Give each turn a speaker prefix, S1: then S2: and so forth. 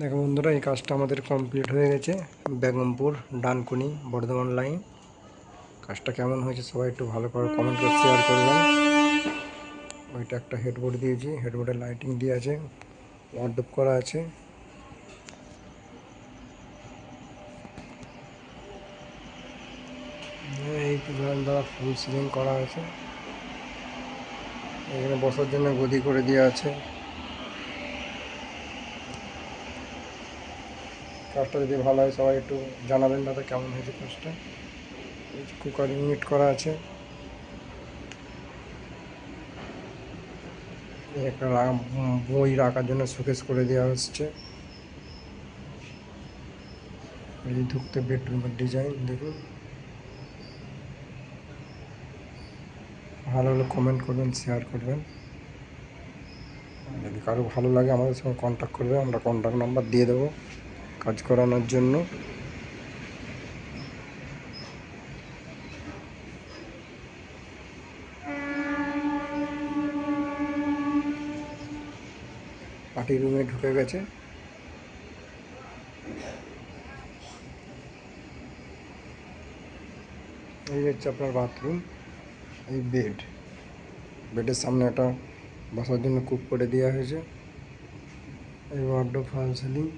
S1: দেখো বন্ধুরা, এই কাজটা আমাদের কমপ্লিট হয়ে গেছে। বেগমপুর ডানকুনি বর্ধমান লাইন। কাজটা কেমন হয়েছে সবাই একটু ভালো করে কমেন্ট করে শেয়ার করবেন। ওইটা একটা হেডবোর্ড দিয়েছি, হেডবোর্ডে লাইটিং দিয়ে আছে, ওয়ার্ডরোব করা আছে। এই দ্বারা ফুল সিলিং করা আছে। এখানে বসার জন্য গদি করে দেওয়া আছে। কাজটা যদি ভালো হয় সবাই একটু জানাবেন দাদা কেমন হয়েছে কাজটা। কুকার ইউনিট করা আছে। একটা বই রাখার জন্য শোকেস করে দেওয়া হচ্ছে। এই ঢুকতে বেডরুমের ডিজাইন দেখুন। ভালো হলে কমেন্ট করবেন, শেয়ার করবেন। যদি কারো ভালো লাগে আমাদের সঙ্গে কন্ট্যাক্ট করবে, আমরা কন্ট্যাক্ট নাম্বার দিয়ে দেবো কাজ করানোর জন্য। পার্টি রুমে ঢুকে গেছে। এই হচ্ছে আপনার বাথরুম। এই বেডের সামনে একটা বসার জন্য কূপ করে দেওয়া হয়েছে। এই ওয়ার্ডরোব ফল সিলিং।